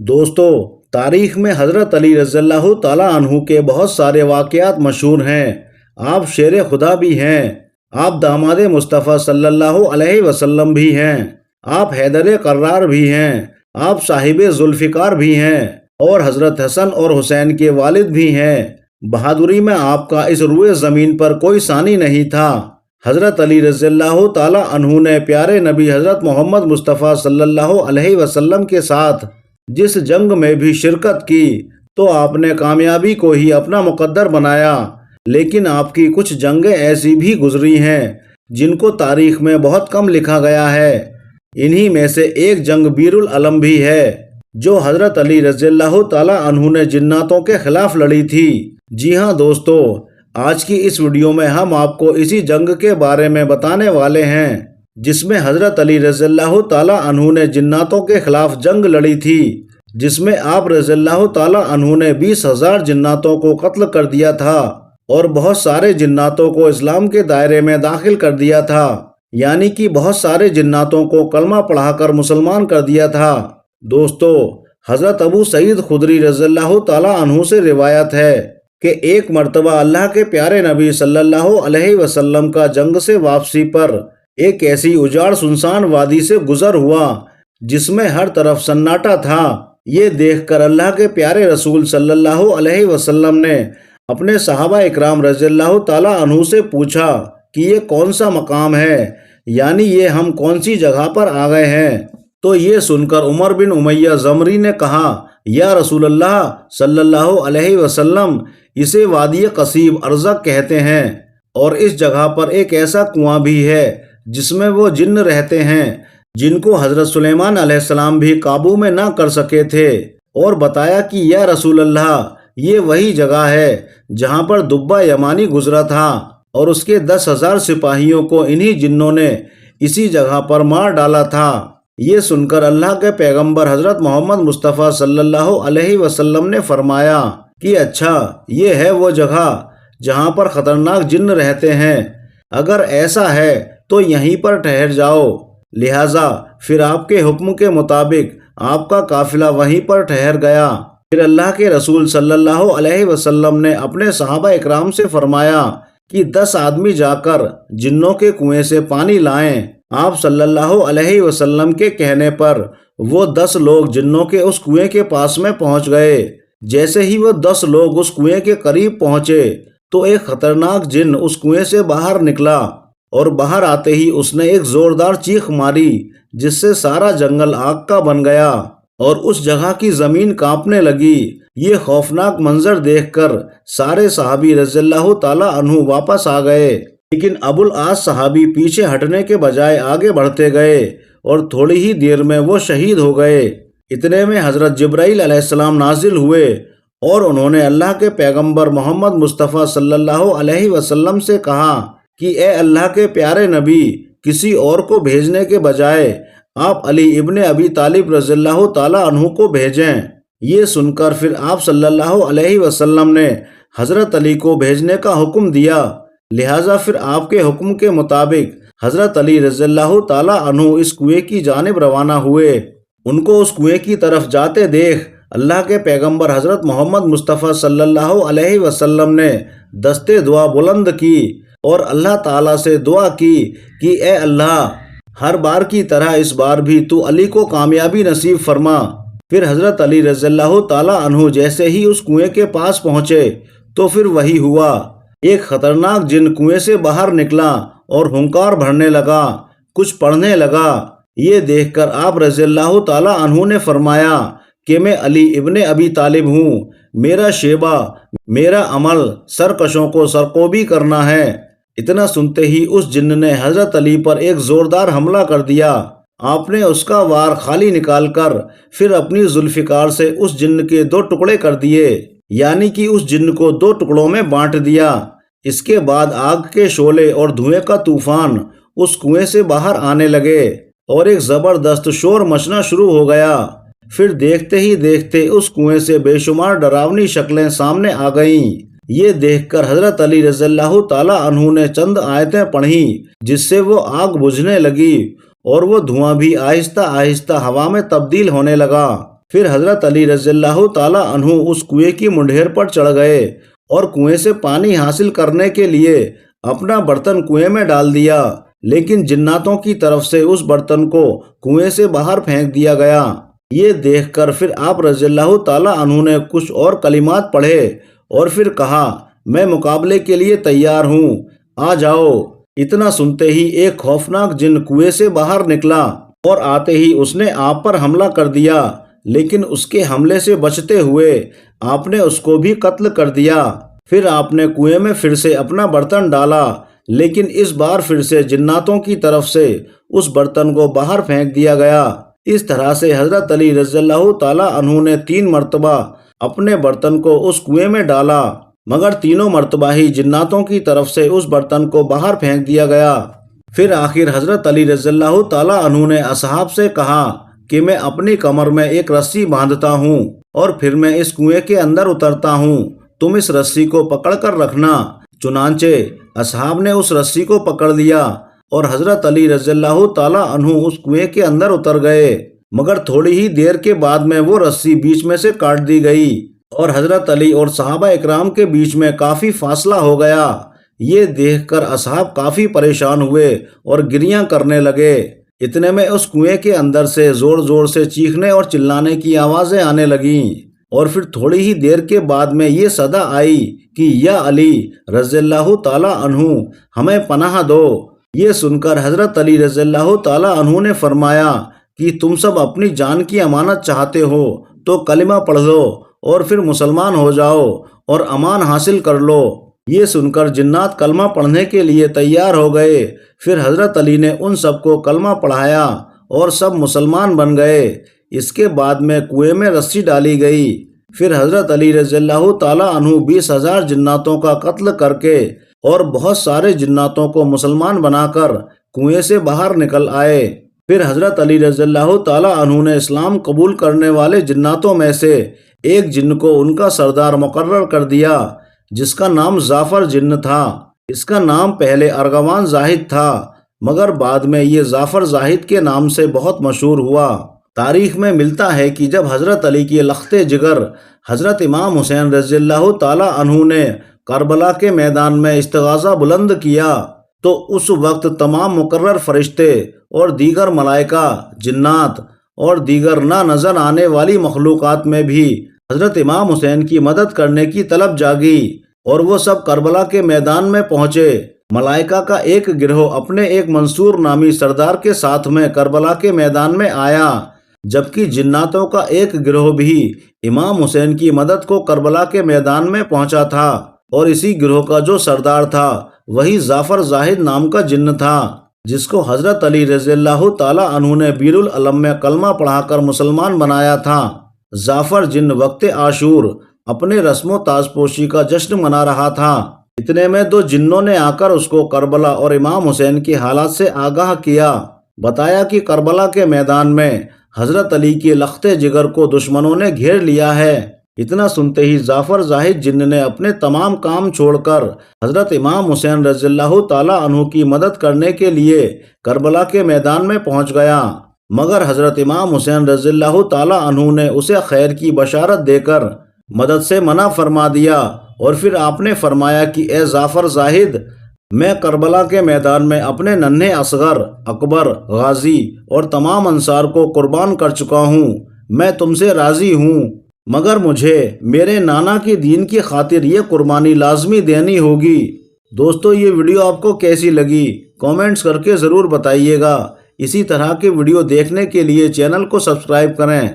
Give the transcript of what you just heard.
دوستو، تاریخ میں حضرت علی رضی اللہ تعالیٰ عنہ کے بہت سارے واقعات مشہور ہیں۔ آپ شیر خدا بھی ہیں، آپ داماد مصطفیٰ صلی اللہ علیہ وسلم بھی ہیں، آپ حیدر قرار بھی ہیں، آپ صاحب ذوالفقار بھی ہیں اور حضرت حسن اور حسین کے والد بھی ہیں۔ بہادری میں آپ کا اس روئے زمین پر کوئی ثانی نہیں تھا۔ حضرت علی رضی اللہ تعالیٰ عنہ نے پیارے نبی حضرت محمد مصطفیٰ صلی اللہ علیہ وسلم کے ساتھ جس جنگ میں بھی شرکت کی تو آپ نے کامیابی کو ہی اپنا مقدر بنایا، لیکن آپ کی کچھ جنگیں ایسی بھی گزری ہیں جن کو تاریخ میں بہت کم لکھا گیا ہے۔ انہی میں سے ایک جنگ بیر العلم بھی ہے جو حضرت علی رضی اللہ تعالیٰ عنہ نے جناتوں کے خلاف لڑی تھی۔ جی ہاں دوستو، آج کی اس ویڈیو میں ہم آپ کو اسی جنگ کے بارے میں بتانے والے ہیں جس میں حضرت علی رضی اللہ تعالیٰ عنہ نے جناتوں کے خلاف جنگ لڑی تھی، جس میں آپ رضی اللہ تعالیٰ عنہ نے 20,000 جناتوں کو قتل کر دیا تھا اور بہت سارے جناتوں کو اسلام کے دائرے میں داخل کر دیا تھا، یعنی کہ بہت سارے جناتوں کو کلمہ پڑھا کر مسلمان کر دیا تھا۔ دوستو، حضرت ابو سعید خدری رضی اللہ تعالیٰ عنہ سے روایت ہے کہ ایک مرتبہ اللہ کے پیارے نبی صلی اللہ علیہ وسلم کا جنگ سے واپسی پر ایک ایسی اجاڑ سنسان وادی سے گزر ہوا جس میں ہر طرف سناٹا تھا۔ یہ دیکھ کر اللہ کے پیارے رسول صلی اللہ علیہ وسلم نے اپنے صحابہ اکرام رضی اللہ تعالیٰ عنہ سے پوچھا کہ یہ کون سا مقام ہے، یعنی یہ ہم کون سی جگہ پر آ گئے ہیں؟ تو یہ سن کر عمر بن امیہ زمری نے کہا، یا رسول اللہ صلی اللہ علیہ وسلم، اسے وادی قصیب ارزق کہتے ہیں اور اس جگہ پر ایک ایسا کنواں بھی ہے جس میں وہ جن رہتے ہیں جن کو حضرت سلیمان علیہ السلام بھی قابو میں نہ کر سکے تھے، اور بتایا کہ یا رسول اللہ، یہ وہی جگہ ہے جہاں پر دبہ یمانی گزرا تھا اور اس کے 10,000 سپاہیوں کو انہی جنوں نے اسی جگہ پر مار ڈالا تھا۔ یہ سن کر اللہ کے پیغمبر حضرت محمد مصطفیٰ صلی اللہ علیہ وسلم نے فرمایا کہ اچھا، یہ ہے وہ جگہ جہاں پر خطرناک جن رہتے ہیں، اگر ایسا ہے تو یہیں پر ٹھہر جاؤ۔ لہٰذا پھر آپ کے حکم کے مطابق آپ کا قافلہ وہیں پر ٹھہر گیا۔ پھر اللہ کے رسول صلی اللہ علیہ وسلم نے اپنے صحابہ اکرام سے فرمایا کہ 10 آدمی جا کر جنوں کے کنویں سے پانی لائیں۔ آپ صلی اللہ علیہ وسلم کے کہنے پر وہ 10 لوگ جنوں کے اس کنویں کے پاس میں پہنچ گئے۔ جیسے ہی وہ 10 لوگ اس کنویں کے قریب پہنچے تو ایک خطرناک جن اس کنویں سے باہر نکلا اور باہر آتے ہی اس نے ایک زوردار چیخ ماری جس سے سارا جنگل آگ کا بن گیا اور اس جگہ کی زمین کانپنے لگی۔ یہ خوفناک منظر دیکھ کر سارے صحابی رضی اللہ تعالیٰ عنہ واپس آ گئے، لیکن ابو العاص صحابی پیچھے ہٹنے کے بجائے آگے بڑھتے گئے اور تھوڑی ہی دیر میں وہ شہید ہو گئے۔ اتنے میں حضرت جبرائیل علیہ السلام نازل ہوئے اور انہوں نے اللہ کے پیغمبر محمد مصطفیٰ صلی اللہ علیہ وسلم سے کہا کہ اے اللہ کے پیارے نبی، کسی اور کو بھیجنے کے بجائے آپ علی ابن ابی طالب رضی اللہ تعالیٰ عنہ کو بھیجیں۔ یہ سن کر پھر آپ صلی اللہ علیہ وسلم نے حضرت علی کو بھیجنے کا حکم دیا۔ لہٰذا پھر آپ کے حکم کے مطابق حضرت علی رضی اللہ تعالیٰ عنہ اس کنویں کی جانب روانہ ہوئے۔ ان کو اس کنویں کی طرف جاتے دیکھ اللہ کے پیغمبر حضرت محمد مصطفیٰ صلی اللہ علیہ وسلم نے دستے دعا بلند کی اور اللہ تعالیٰ سے دعا کی کہ اے اللہ، ہر بار کی طرح اس بار بھی تو علی کو کامیابی نصیب فرما۔ پھر حضرت علی رضی اللہ تعالیٰ عنہ جیسے ہی اس کنویں کے پاس پہنچے تو پھر وہی ہوا، ایک خطرناک جن کنویں سے باہر نکلا اور ہنکار بھرنے لگا، کچھ پڑھنے لگا۔ یہ دیکھ کر آپ رضی اللہ تعالیٰ عنہ نے فرمایا کہ میں علی ابن ابی طالب ہوں، میرا شیبہ، میرا عمل سرکشوں کو سرکوبی کرنا ہے۔ اتنا سنتے ہی اس جن نے حضرت علی پر ایک زوردار حملہ کر دیا۔ آپ نے اس کا وار خالی نکال کر پھر اپنی ذوالفقار سے اس جن کے 2 ٹکڑے کر دیے، یعنی کہ اس جن کو 2 ٹکڑوں میں بانٹ دیا۔ اس کے بعد آگ کے شعلے اور دھوئیں کا طوفان اس کنویں سے باہر آنے لگے اور ایک زبردست شور مچنا شروع ہو گیا۔ پھر دیکھتے ہی دیکھتے اس کنویں سے بے شمار ڈراؤنی شکلیں سامنے آ گئیں۔ یہ دیکھ کر حضرت علی رضی اللہ تعالیٰ عنہ نے چند آیتیں پڑھیں جس سے وہ آگ بجھنے لگی اور وہ دھواں بھی آہستہ آہستہ ہوا میں تبدیل ہونے لگا۔ پھر حضرت علی رضی اللہ تعالیٰ عنہ اس کنویں کی منڈھیر پر چڑھ گئے اور کنویں سے پانی حاصل کرنے کے لیے اپنا برتن کنویں میں ڈال دیا، لیکن جناتوں کی طرف سے اس برتن کو کنویں سے باہر پھینک دیا گیا۔ یہ دیکھ کر پھر آپ رضی اللہ تعالیٰ عنہ نے کچھ اور کلمات پڑھے اور پھر کہا، میں مقابلے کے لیے تیار ہوں، آ جاؤ۔ اتنا سنتے ہی ایک خوفناک جن کنویں سے باہر نکلا اور آتے ہی اس نے آپ پر حملہ کر دیا، لیکن اس کے حملے سے بچتے ہوئے آپ نے اس کو بھی قتل کر دیا۔ پھر آپ نے کنویں میں پھر سے اپنا برتن ڈالا، لیکن اس بار پھر سے جناتوں کی طرف سے اس برتن کو باہر پھینک دیا گیا۔ اس طرح سے حضرت علی رضی اللہ تعالیٰ عنہ نے 3 مرتبہ اپنے برتن کو اس کنویں میں ڈالا، مگر تینوں مرتبہ ہی جناتوں کی طرف سے اس برتن کو باہر پھینک دیا گیا۔ پھر آخر حضرت علی رضی اللہ تعالیٰ عنہ نے اصحاب سے کہا کہ میں اپنی کمر میں ایک رسی باندھتا ہوں اور پھر میں اس کنویں کے اندر اترتا ہوں، تم اس رسی کو پکڑ کر رکھنا۔ چنانچہ اصحاب نے اس رسی کو پکڑ لیا اور حضرت علی رضی اللہ تعالیٰ عنہ اس کنویں کے اندر اتر گئے، مگر تھوڑی ہی دیر کے بعد میں وہ رسی بیچ میں سے کاٹ دی گئی اور حضرت علی اور صحابہ اکرام کے بیچ میں کافی فاصلہ ہو گیا۔ یہ دیکھ کر اصحاب کافی پریشان ہوئے اور گریاں کرنے لگے۔ اتنے میں اس کنویں کے اندر سے زور زور سے چیخنے اور چلانے کی آوازیں آنے لگیں، اور پھر تھوڑی ہی دیر کے بعد میں یہ صدا آئی کہ یا علی رضی اللہ تعالیٰ عنہ ہمیں پناہ دو۔ یہ سن کر حضرت علی رضی اللہ تعالیٰ عنہ نے فرمایا کہ تم سب اپنی جان کی امانت چاہتے ہو تو کلمہ پڑھ لو اور پھر مسلمان ہو جاؤ اور امان حاصل کر لو۔ یہ سن کر جنات کلمہ پڑھنے کے لیے تیار ہو گئے۔ پھر حضرت علی نے ان سب کو کلمہ پڑھایا اور سب مسلمان بن گئے۔ اس کے بعد میں کنویں میں رسی ڈالی گئی۔ پھر حضرت علی رضی اللہ تعالیٰ عنہ 20,000 جناتوں کا قتل کر کے اور بہت سارے جناتوں کو مسلمان بنا کر کنویں سے باہر نکل آئے۔ پھر حضرت علی رضی اللہ تعالیٰ عنہ نے اسلام قبول کرنے والے جناتوں میں سے ایک جن کو ان کا سردار مقرر کر دیا، جس کا نام زعفر جن تھا۔ اس کا نام پہلے ارغوان زاہد تھا، مگر بعد میں یہ زعفر زاہد کے نام سے بہت مشہور ہوا۔ تاریخ میں ملتا ہے کہ جب حضرت علی کی لخت جگر حضرت امام حسین رضی اللہ تعالیٰ عنہ نے کربلا کے میدان میں استغاثہ بلند کیا تو اس وقت تمام مقرر فرشتے اور دیگر ملائکہ، جنات اور دیگر نہ نظر آنے والی مخلوقات میں بھی حضرت امام حسین کی مدد کرنے کی طلب جاگی اور وہ سب کربلا کے میدان میں پہنچے۔ ملائکہ کا ایک گروہ اپنے ایک منصور نامی سردار کے ساتھ میں کربلا کے میدان میں آیا، جبکہ جناتوں کا ایک گروہ بھی امام حسین کی مدد کو کربلا کے میدان میں پہنچا تھا، اور اسی گروہ کا جو سردار تھا وہی زعفر زاہد نام کا جن تھا، جس کو حضرت علی رضی اللہ تعالیٰ عنہ نے بیر العلم میں کلمہ پڑھا کر مسلمان بنایا تھا۔ زعفر جن وقت عاشور اپنے رسم و تاج پوشی کا جشن منا رہا تھا۔ اتنے میں 2 جنوں نے آ کر اس کو کربلا اور امام حسین کے حالات سے آگاہ کیا۔ بتایا کہ کربلا کے میدان میں حضرت علی کی لخت جگر کو دشمنوں نے گھیر لیا ہے۔ اتنا سنتے ہی زعفر زاہد جن نے اپنے تمام کام چھوڑ کر حضرت امام حسین رضی اللہ تعالیٰ عنہ کی مدد کرنے کے لیے کربلا کے میدان میں پہنچ گیا، مگر حضرت امام حسین رضی اللہ تعالیٰ عنہ نے اسے خیر کی بشارت دے کر مدد سے منع فرما دیا، اور پھر آپ نے فرمایا کہ اے زعفر زاہد، میں کربلا کے میدان میں اپنے ننھے اصغر، اکبر، غازی اور تمام انصار کو قربان کر چکا ہوں، میں تم سے راضی ہوں، مگر مجھے میرے نانا کی دین کی خاطر یہ قربانی لازمی دینی ہوگی۔ دوستو، یہ ویڈیو آپ کو کیسی لگی کامنٹس کر کے ضرور بتائیے گا۔ اسی طرح کے ویڈیو دیکھنے کے لیے چینل کو سبسکرائب کریں۔